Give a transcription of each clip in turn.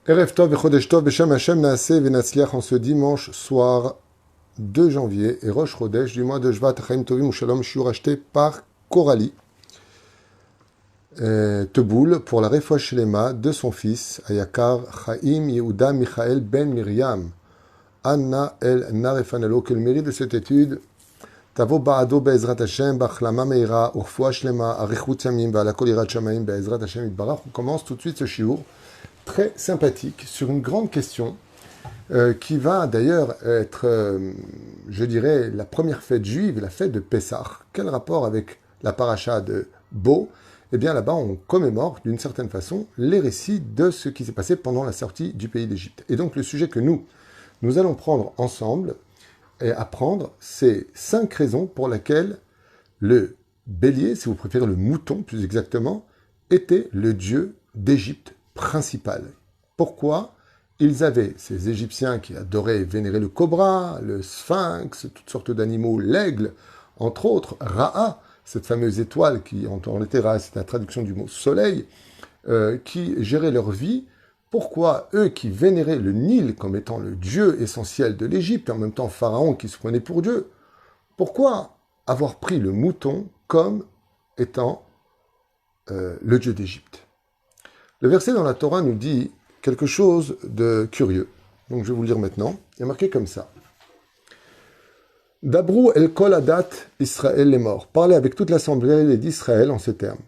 Erev Tov et Chodesh Tov Beshem Hashem Naaseh Venatzliach en ce dimanche soir 2 janvier et Rosh Chodesh du mois de Shvat Chaim Tovim Shalom Shiur acheté par Coralie Teboul pour la Refoua Shlema de son fils Ayakar Chaim Yehuda Michael Ben Miriam Anna El Narefanelo. Que le mérite de cette étude Tavo Ba'ado Be'ezrat Hashem Bachlama Meira Urfoua Shlema Arichut Yamim Ba'alakol Yirat Shamayim Be'ezrat Hashem Itbarach. On commence tout de suite ce shiur très sympathique sur une grande question qui va d'ailleurs être, je dirais, la première fête juive, la fête de Pessah. Quel rapport avec la paracha de Bo? Eh bien là-bas, on commémore d'une certaine façon les récits de ce qui s'est passé pendant la sortie du pays d'Égypte. Et donc le sujet que nous allons prendre ensemble et apprendre, c'est 5 raisons pour lesquelles le bélier, si vous préférez le mouton plus exactement, était le dieu d'Égypte principal. Pourquoi? Ils avaient ces Égyptiens qui adoraient et vénéraient le cobra, le sphinx, toutes sortes d'animaux, l'aigle, entre autres, Ra'a, cette fameuse étoile qui, en réalité, Ra'a, c'est la traduction du mot soleil, qui gérait leur vie. Pourquoi eux qui vénéraient le Nil comme étant le dieu essentiel de l'Égypte, et en même temps Pharaon qui se prenait pour Dieu, pourquoi avoir pris le mouton comme étant le dieu d'Égypte? Le verset dans la Torah nous dit quelque chose de curieux. Donc je vais vous le dire maintenant. Il y a marqué comme ça. Dabrou el kol adat Israël les morts. Parlez avec toute l'assemblée d'Israël en ces termes.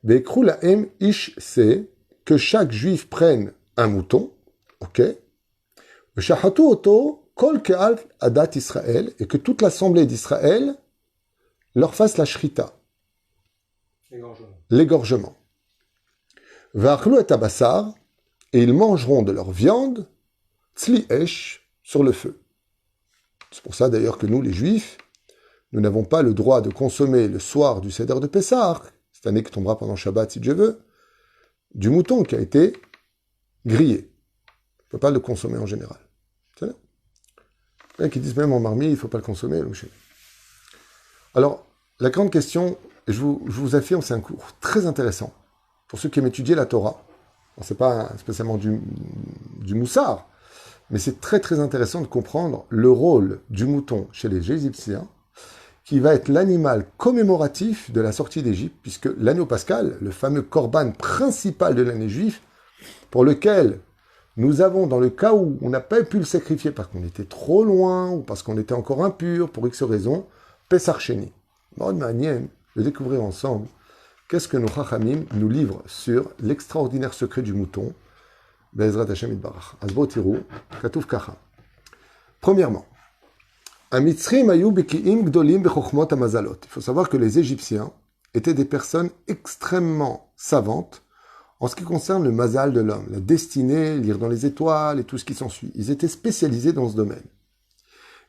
Be'ekrou lahem ish se, que chaque juif prenne un mouton, ok? Shahatu oto kol ke'al adat Israël, et que toute l'assemblée d'Israël leur fasse la shrita. L'égorgement. Va'achlou et abassar, et ils mangeront de leur viande, tzli esh, sur le feu. C'est pour ça d'ailleurs que nous, les Juifs, nous n'avons pas le droit de consommer le soir du Seder de Pessah, cette année qui tombera pendant Shabbat si Dieu veut, du mouton qui a été grillé. On ne peut pas le consommer en général. C'est là. Il y en a qui disent même en marmite, il ne faut pas le consommer. Alors, la grande question, je vous affirme, c'est un cours très intéressant. Pour ceux qui aiment étudier la Torah, ce n'est pas spécialement du moussard, mais c'est très très intéressant de comprendre le rôle du mouton chez les Égyptiens, qui va être l'animal commémoratif de la sortie d'Égypte, puisque l'agneau pascal, le fameux corban principal de l'année juif, pour lequel nous avons, dans le cas où on n'a pas pu le sacrifier parce qu'on était trop loin, ou parce qu'on était encore impur, pour X raisons, Pessah Sheni. Bonne manière de découvrir ensemble qu'est-ce que nos Chachamim nous livrent sur l'extraordinaire secret du mouton. Be'ezrat Hashem Itbarach. Azbo Tirou, Katouf Kacha. Premièrement, Amitzrim ayu bekiim gdolim bechokhmot hamazalot. Il faut savoir que les Égyptiens étaient des personnes extrêmement savantes en ce qui concerne le mazal de l'homme, la destinée, lire dans les étoiles et tout ce qui s'ensuit. Ils étaient spécialisés dans ce domaine.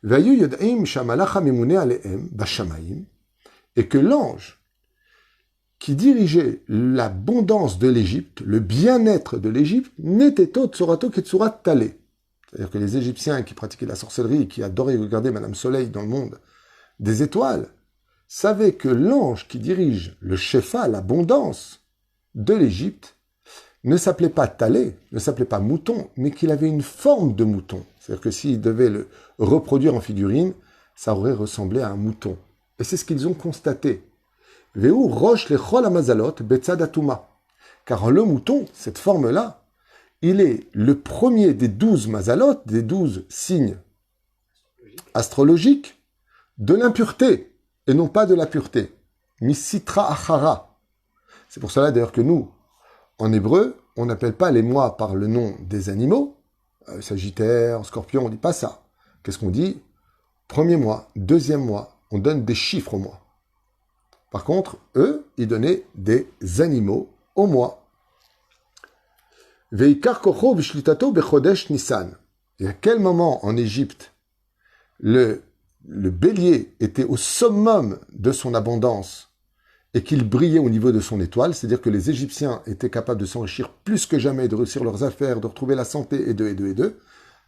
Vayu yod'im shamalach hamimune alehem bashamayim, et que l'ange qui dirigeait l'abondance de l'Égypte, le bien-être de l'Égypte, n'était autre Tsorato qu'Etsurat Talé. C'est-à-dire que les Égyptiens qui pratiquaient la sorcellerie, qui adoraient regarder Madame Soleil dans le monde des étoiles, savaient que l'ange qui dirige le Shefa, l'abondance de l'Égypte, ne s'appelait pas Talé, ne s'appelait pas mouton, mais qu'il avait une forme de mouton. C'est-à-dire que s'ils devaient le reproduire en figurine, ça aurait ressemblé à un mouton. Et c'est ce qu'ils ont constaté. Veu roche le chol amazalot betzadatuma. Car le mouton, cette forme-là, il est le premier des 12 mazalot, des 12 signes astrologiques de l'impureté, et non pas de la pureté. Misitra achara. C'est pour cela d'ailleurs que nous, en hébreu, on n'appelle pas les mois par le nom des animaux. Sagittaire, Scorpion, on ne dit pas ça. Qu'est-ce qu'on dit? Premier mois, deuxième mois, on donne des chiffres au mois. Par contre, eux, ils donnaient des animaux au mois. Veikar kocho vishlitato bechodesh Nissan. Et à quel moment en Égypte le bélier était au summum de son abondance et qu'il brillait au niveau de son étoile, c'est-à-dire que les Égyptiens étaient capables de s'enrichir plus que jamais, de réussir leurs affaires, de retrouver la santé, et de,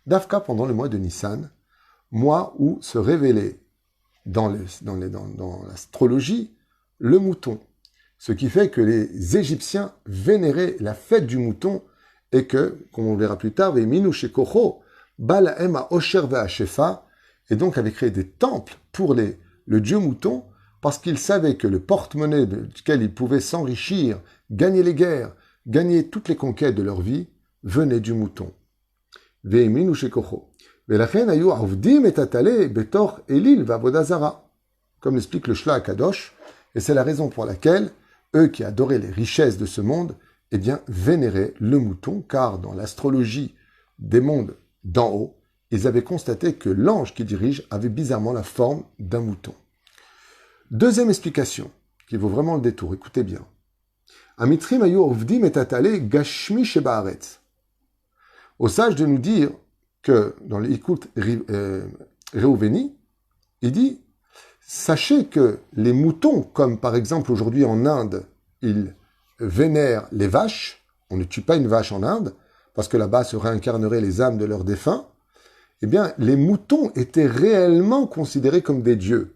d'Afka pendant le mois de Nissan, mois où se révélait dans l'astrologie le mouton. Ce qui fait que les Égyptiens vénéraient la fête du mouton et que, comme on le verra plus tard, Ve'eminu shekocho bal ha'em ha'osher ve'hashefa, et donc avait créé des temples pour le dieu mouton, parce qu'il savait que le porte-monnaie duquel ils pouvaient s'enrichir, gagner les guerres, gagner toutes les conquêtes de leur vie, venait du mouton. Ve'eminu shekocho. Ve'lachen hayu avdim et atale betor elil v'avoda zara. Comme l'explique le Shla Kadosh, et c'est la raison pour laquelle eux qui adoraient les richesses de ce monde, eh bien, vénéraient le mouton, car dans l'astrologie des mondes d'en haut, ils avaient constaté que l'ange qui dirige avait bizarrement la forme d'un mouton. Deuxième explication, qui vaut vraiment le détour, écoutez bien. Amitrim ayu ovdim et atale gashmi shebaaretz. Au sage de nous dire que dans l'Ikut Reuveni, il dit sachez que les moutons, comme par exemple aujourd'hui en Inde, ils vénèrent les vaches. On ne tue pas une vache en Inde, parce que là-bas se réincarneraient les âmes de leurs défunts. Eh bien, les moutons étaient réellement considérés comme des dieux.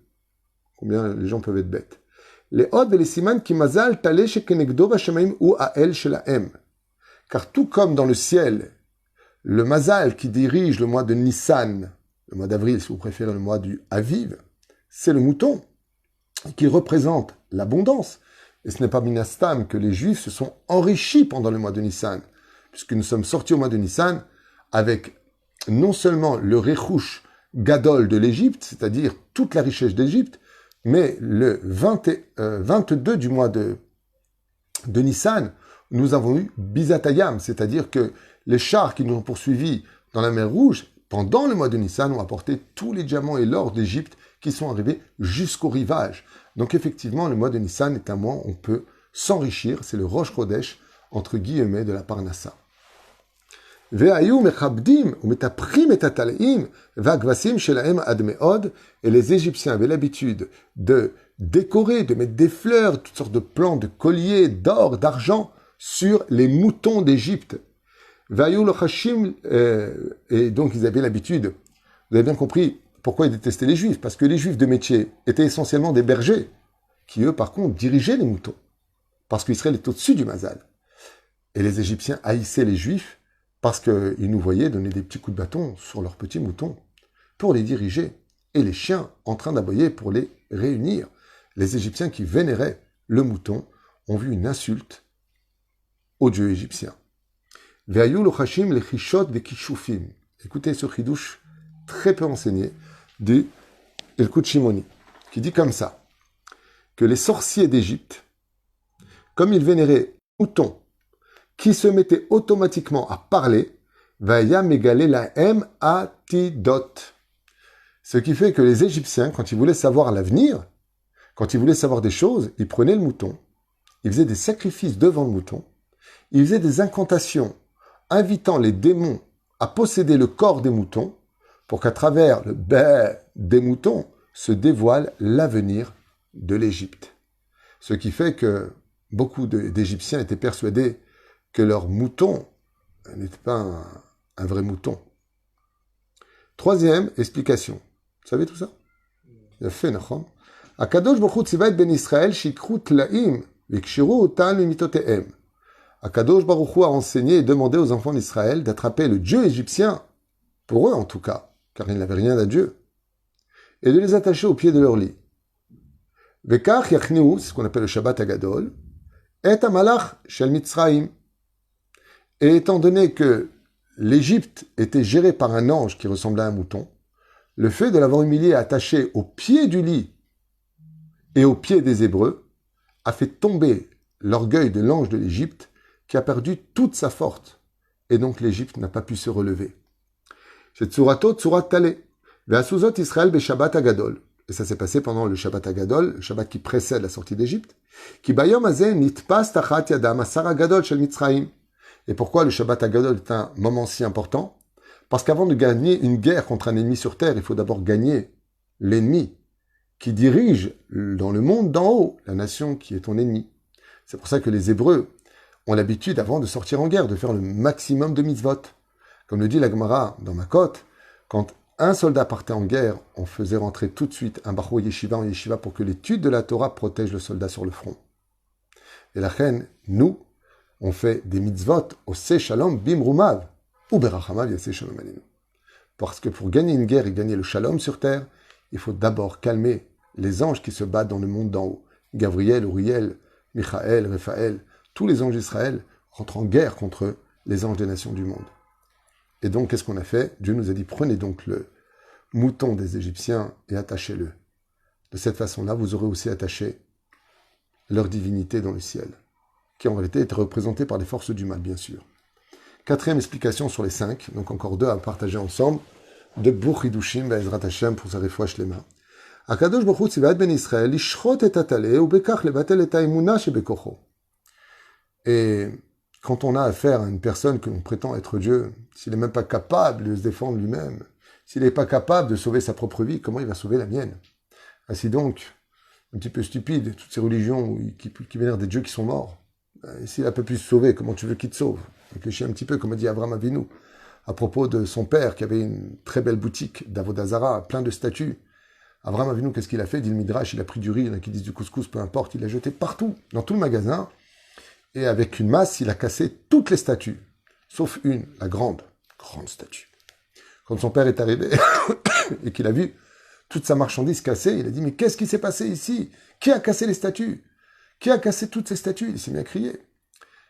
Combien les gens peuvent être bêtes. Les od et les siman qui mazal tale shekenegdo v'ashamaim ou ael shelahem. Car tout comme dans le ciel, le mazal qui dirige le mois de Nissan, le mois d'avril, si vous préférez le mois du Aviv, c'est le mouton qui représente l'abondance. Et ce n'est pas minastam que les Juifs se sont enrichis pendant le mois de Nissan, puisque nous sommes sortis au mois de Nissan avec non seulement le Rechouch Gadol de l'Égypte, c'est-à-dire toute la richesse d'Égypte, mais le 22 du mois de Nissan, nous avons eu Bizatayam, c'est-à-dire que les chars qui nous ont poursuivis dans la mer Rouge, pendant le mois de Nissan, ont apporté tous les diamants et l'or d'Égypte qui sont arrivés jusqu'au rivage. Donc effectivement, le mois de Nissan est un mois où on peut s'enrichir, c'est le Rosh Chodesh, entre guillemets, de la Parnassa. Et les Égyptiens avaient l'habitude de décorer, de mettre des fleurs, toutes sortes de plantes, de colliers, d'or, d'argent, sur les moutons d'Égypte. Et donc ils avaient l'habitude, vous avez bien compris pourquoi ils détestaient les Juifs, parce que les Juifs de métier étaient essentiellement des bergers, qui eux par contre dirigeaient les moutons, parce qu'Israël est au-dessus du Mazal. Et les Égyptiens haïssaient les Juifs, parce qu'ils nous voyaient donner des petits coups de bâton sur leurs petits moutons, pour les diriger, et les chiens en train d'aboyer pour les réunir. Les Égyptiens qui vénéraient le mouton ont vu une insulte aux dieux égyptiens. Écoutez ce chidouche très peu enseigné de Elkut Shimoni, qui dit comme ça, que les sorciers d'Égypte, comme ils vénéraient moutons, qui se mettaient automatiquement à parler, vaya mégalé la m atidote. Ce qui fait que les Égyptiens, quand ils voulaient savoir l'avenir, quand ils voulaient savoir des choses, ils prenaient le mouton, ils faisaient des sacrifices devant le mouton, ils faisaient des incantations, invitant les démons à posséder le corps des moutons, pour qu'à travers le des moutons se dévoile l'avenir de l'Égypte. Ce qui fait que beaucoup d'Égyptiens étaient persuadés que leur mouton n'était pas un vrai mouton. Troisième explication. Vous savez tout ça? Il a fait, Nachon. Akadosh Baruch Hu tziva et ben Israël shikru tlaim vikshiru otan mimitotehem. Akadosh Baruch Hu a enseigné et demandé aux enfants d'Israël d'attraper le dieu égyptien, pour eux en tout cas, car ils n'avaient rien d'un dieu, et de les attacher au pied de leur lit. Vekach yachniu, c'est ce qu'on appelle le Shabbat Agadol, et amalach shel Mitzraim. Et étant donné que l'Égypte était gérée par un ange qui ressemblait à un mouton, le fait de l'avoir humilié et attaché au pied du lit et au pied des Hébreux a fait tomber l'orgueil de l'ange de l'Égypte qui a perdu toute sa force. Et donc l'Égypte n'a pas pu se relever. C'est Tsurato Tsurat Talé. Ve'asuzot Israël be Shabbat Agadol. Et ça s'est passé pendant le Shabbat Agadol, le Shabbat qui précède la sortie d'Égypte. Ki bayom hazeh nitpas tachat yadam asar Agadol shel Mitzraim. Et pourquoi le Shabbat Agadol est un moment si important? Parce qu'avant de gagner une guerre contre un ennemi sur terre, il faut d'abord gagner l'ennemi qui dirige dans le monde d'en haut, la nation qui est ton ennemi. C'est pour ça que les Hébreux ont l'habitude, avant de sortir en guerre, de faire le maximum de mitzvot. Comme le dit la Gemara dans Makot, quand un soldat partait en guerre, on faisait rentrer tout de suite un Bachou Yeshiva en Yeshiva pour que l'étude de la Torah protège le soldat sur le front. Et la reine, nous, on fait des mitzvot au se shalom bim rumav, ou berachamav yaseh shalom alenu. Parce que pour gagner une guerre et gagner le shalom sur terre, il faut d'abord calmer les anges qui se battent dans le monde d'en haut. Gabriel, Uriel, Michaël, Raphaël, tous les anges d'Israël rentrent en guerre contre les anges des nations du monde. Et donc, qu'est-ce qu'on a fait? Dieu nous a dit, prenez donc le mouton des Égyptiens et attachez-le. De cette façon-là, vous aurez aussi attaché leur divinité dans le ciel, qui en réalité était représentée par les forces du mal, bien sûr. Quatrième explication sur les 5, donc encore 2 à partager ensemble, de Bouchidushim, Be'ezrat Hashem, pour sa refouach lema. Akadosh Baruch Hu tzivat ben Israël, lishrot et atale, ou bekach levatel et haimuna shebekocho. Et quand on a affaire à une personne que l'on prétend être Dieu, s'il n'est même pas capable de se défendre lui-même, s'il n'est pas capable de sauver sa propre vie, comment il va sauver la mienne? Ainsi donc, un petit peu stupide, toutes ces religions qui vénèrent des dieux qui sont morts. Et s'il a pas pu se sauver, comment tu veux qu'il te sauve? Réfléchis un petit peu, comme a dit Abraham Avinu, à propos de son père qui avait une très belle boutique d'Avodazara, plein de statues. Abraham Avinu, qu'est-ce qu'il a fait? Dit le Midrash, il a pris du riz, il y en a qui disent du couscous, peu importe, il l'a jeté partout, dans tout le magasin, et avec une masse, il a cassé toutes les statues, sauf une, la grande statue. Quand son père est arrivé et qu'il a vu toute sa marchandise cassée, il a dit, mais qu'est-ce qui s'est passé ici? Qui a cassé les statues? Qui a cassé toutes ces statues? Il s'est mis à crier.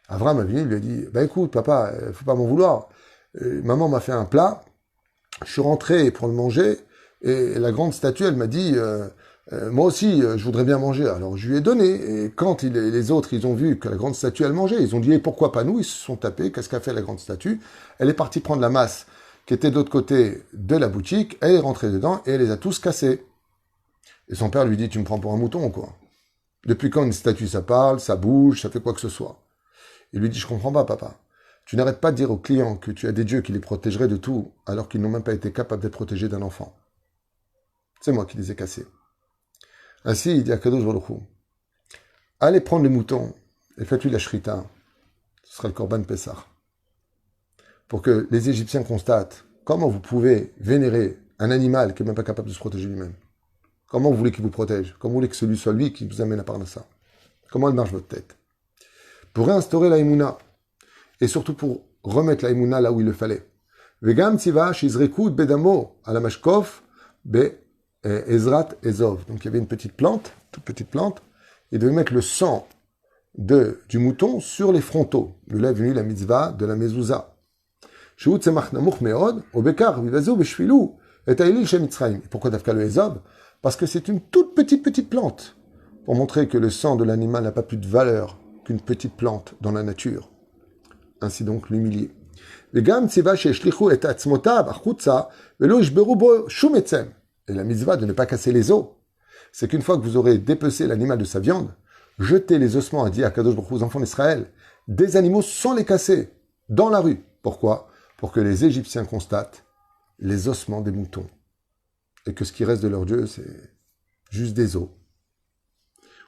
Abraham Avinu lui a dit, bah écoute, papa, faut pas m'en vouloir. Maman m'a fait un plat, je suis rentré pour le manger, et la grande statue, elle m'a dit, moi aussi, je voudrais bien manger. Alors je lui ai donné, et quand les autres, ils ont vu que la grande statue, elle mangeait, ils ont dit, et pourquoi pas nous? Ils se sont tapés, qu'est-ce qu'a fait la grande statue? Elle est partie prendre la masse qui était de l'autre côté de la boutique, elle est rentrée dedans, et elle les a tous cassés. Et son père lui dit, tu me prends pour un mouton, quoi. Depuis quand une statue, ça parle, ça bouge, ça fait quoi que ce soit? Il lui dit, je comprends pas, papa. Tu n'arrêtes pas de dire aux clients que tu as des dieux qui les protégeraient de tout, alors qu'ils n'ont même pas été capables d'être protégés d'un enfant. C'est moi qui les ai cassés. Ainsi, il dit à Kadosh Baruch Hu, allez prendre les moutons et faites-lui la shrita. Ce sera le Korban Pessah. Pour que les Égyptiens constatent comment vous pouvez vénérer un animal qui n'est même pas capable de se protéger lui-même. Comment vous voulez qu'il vous protège? Comment vous voulez que celui soit lui qui vous amène à Parnassa? Comment elle marche votre tête? Pour réinstaurer la Emouna, et surtout pour remettre la Emouna là où il le fallait. Vegam tziva shizrekud bedamo ala mashkof be ezrat ezov. Donc il y avait une petite plante, toute petite plante, et devait mettre le sang du mouton sur les frontaux. De là est venue la mitzvah de la mezouza. Shehu tzemach namuch meod, obekar vivazu beshvilu et ailil shem Mitzrayim. Pourquoi d'afka le ezov? Parce que c'est une toute petite plante, pour montrer que le sang de l'animal n'a pas plus de valeur qu'une petite plante dans la nature. Ainsi donc l'humilier. Et la mitzvah de ne pas casser les os, c'est qu'une fois que vous aurez dépecé l'animal de sa viande, jetez les ossements, a dit à Kadosh Baruch Hu aux enfants d'Israël, des animaux sans les casser, dans la rue. Pourquoi? Pour que les Égyptiens constatent les ossements des moutons. Et que ce qui reste de leur Dieu, c'est juste des os.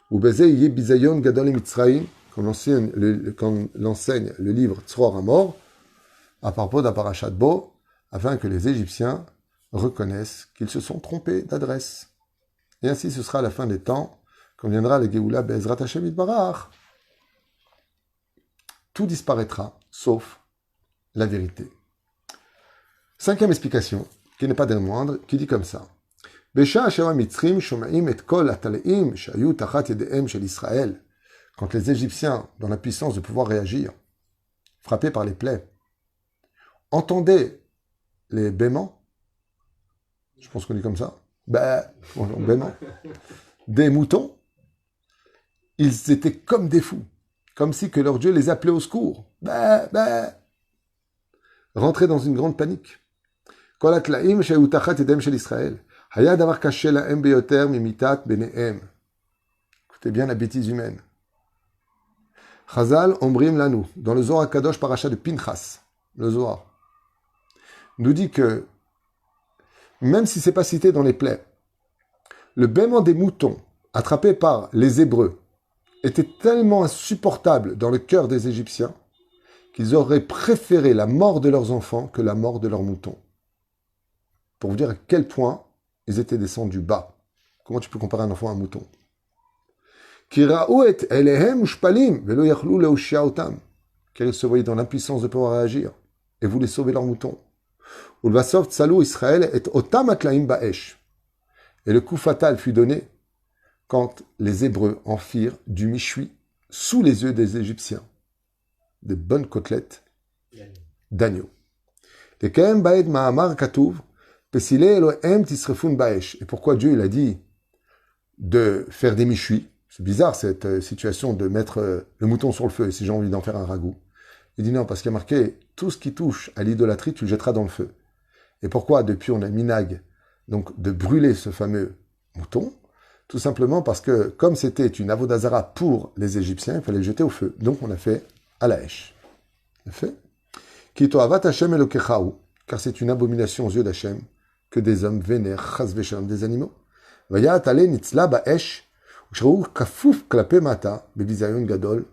Ou Bezé Bizayon Gadol Mitzrayim, comme l'enseigne le livre Tzror Amor, à propos d'un parachat Bo, afin que les Égyptiens reconnaissent qu'ils se sont trompés d'adresse. Et ainsi ce sera à la fin des temps, quand viendra le Géoula Be'ezrat Hashem Yitbarach. Tout disparaîtra, sauf la vérité. 5e explication, qui n'est pas des moindres, qui dit comme ça. Quand les Égyptiens, dans la puissance de pouvoir réagir, frappés par les plaies, entendaient les bêements, je pense qu'on dit comme ça, bêements, des moutons, ils étaient comme des fous, comme si que leur Dieu les appelait au secours, rentraient dans une grande panique. Écoutez bien la bêtise humaine. Chazal Ombrim Lanu, dans le Zohar Kadosh Parasha de Pinchas, le Zohar, nous dit que, même si ce n'est pas cité dans les plaies, le bêement des moutons attrapés par les Hébreux était tellement insupportable dans le cœur des Égyptiens qu'ils auraient préféré la mort de leurs enfants que la mort de leurs moutons. Pour vous dire à quel point ils étaient descendus bas. Comment tu peux comparer un enfant à un mouton? car ils se voyaient dans l'impuissance de pouvoir réagir et voulaient sauver leurs moutons. Ulvasov tsalou Israël et otam atlaim ba'esh. Et le coup fatal fut donné quand les Hébreux en firent du michui sous les yeux des Égyptiens. Des bonnes côtelettes d'agneau. Et pourquoi Dieu il a dit de faire des michui? C'est bizarre cette situation de mettre le mouton sur le feu, et si j'ai envie d'en faire un ragoût. Il dit non, parce qu'il y a marqué, tout ce qui touche à l'idolâtrie, tu le jetteras dans le feu. Et pourquoi depuis on a minag, donc de brûler ce fameux mouton? Tout simplement parce que, comme c'était une avodazara pour les Égyptiens, il fallait le jeter au feu. Donc on a fait à la hache. On a fait. Kitoavat Hashem Elokechaou, car c'est une abomination aux yeux d'Hachem que des hommes vénèrent chas v'shalom des animaux. Vayat ale nitzla ba'esh, u'shrou kafuf klape mata, bebizayon gadol,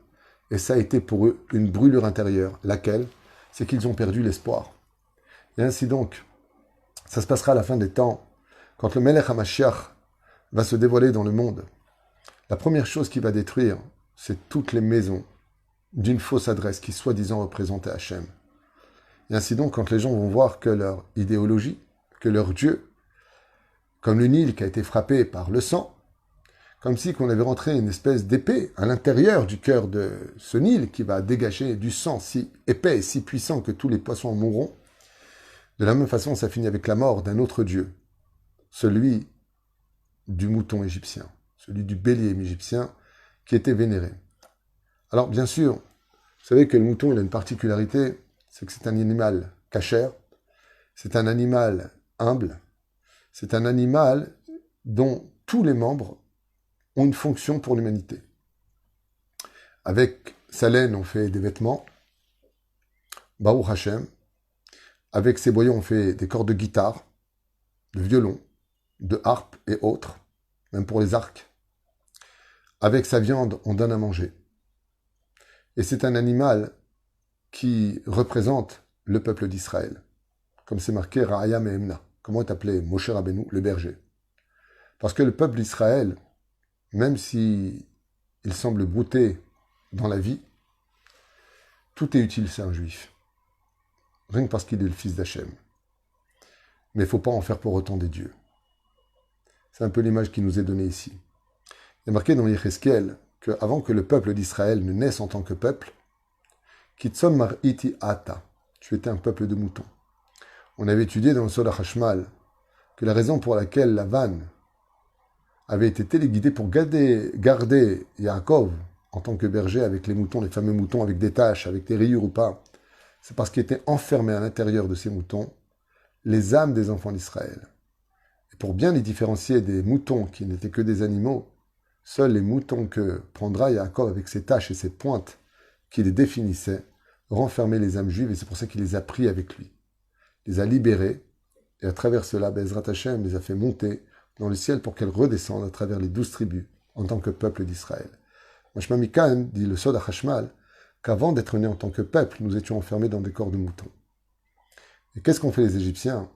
et ça a été pour eux une brûlure intérieure. Laquelle? C'est qu'ils ont perdu l'espoir. Et ainsi donc, ça se passera à la fin des temps, quand le Melech HaMashiach va se dévoiler dans le monde. La première chose qu'il va détruire, c'est toutes les maisons d'une fausse adresse qui soi-disant représentait Hachem. Et ainsi donc, quand les gens vont voir que leur idéologie, que leur Dieu, comme le Nil qui a été frappé par le sang, comme si qu'on avait rentré une espèce d'épée à l'intérieur du cœur de ce Nil qui va dégager du sang si épais et si puissant que tous les poissons en mourront. De la même façon, ça finit avec la mort d'un autre Dieu, celui du mouton égyptien, celui du bélier égyptien qui était vénéré. Alors, bien sûr, vous savez que le mouton, il a une particularité, c'est que c'est un animal cachère, c'est un animal humble, c'est un animal dont tous les membres ont une fonction pour l'humanité. Avec sa laine, on fait des vêtements, Baruch Hashem. Avec ses boyaux, on fait des cordes de guitare, de violon, de harpe et autres, même pour les arcs. Avec sa viande, on donne à manger. Et c'est un animal qui représente le peuple d'Israël. Comme c'est marqué Ra'aya Mehemna. Comment est appelé Moshe Rabbeinu, le berger? Parce que le peuple d'Israël, même si il semble brouter dans la vie, tout est utile, c'est un juif. Rien que parce qu'il est le fils d'Hachem. Mais il ne faut pas en faire pour autant des dieux. C'est un peu l'image qui nous est donnée ici. Il est marqué dans Yecheskel qu'avant que le peuple d'Israël ne naisse en tant que peuple, Kitson mar'iti ata, tu étais un peuple de moutons. On avait étudié dans le Soda Hashmal que la raison pour laquelle la vanne avait été téléguidée pour garder Yaakov en tant que berger avec les moutons, les fameux moutons avec des taches, avec des rayures ou pas, c'est parce qu'il était enfermé à l'intérieur de ces moutons les âmes des enfants d'Israël. Et pour bien les différencier des moutons qui n'étaient que des animaux, seuls les moutons que prendra Yaakov avec ses taches et ses pointes qui les définissaient renfermaient les âmes juives, et c'est pour ça qu'il les a pris avec lui. Il les a libérées, et à travers cela, Bezrat Hashem les a fait monter dans le ciel pour qu'elles redescendent à travers les 12 tribus en tant que peuple d'Israël. Mashma Mikan dit le Soda Hashmal qu'avant d'être nés en tant que peuple, nous étions enfermés dans des corps de moutons. Et qu'est-ce qu'ont fait les Égyptiens?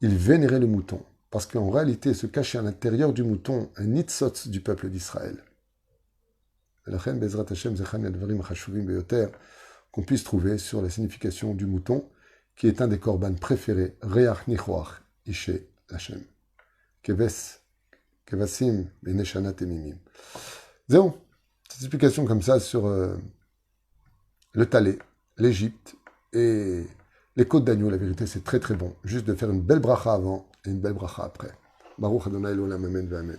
Ils vénéraient le mouton, parce qu'en réalité se cachait à l'intérieur du mouton un nitzotz du peuple d'Israël. Qu'on puisse trouver sur la signification du mouton, qui est un des korban préférés, Reach Nichoach, Ishe Hashem. Kevasim, Beneshanat Emimim. Zéro. Cette explication comme ça sur le Talé, l'Égypte et les côtes d'agneau. La vérité, c'est très très bon. Juste de faire une belle bracha avant et une belle bracha après. Baruch Adonai Olam, Amen, Amen.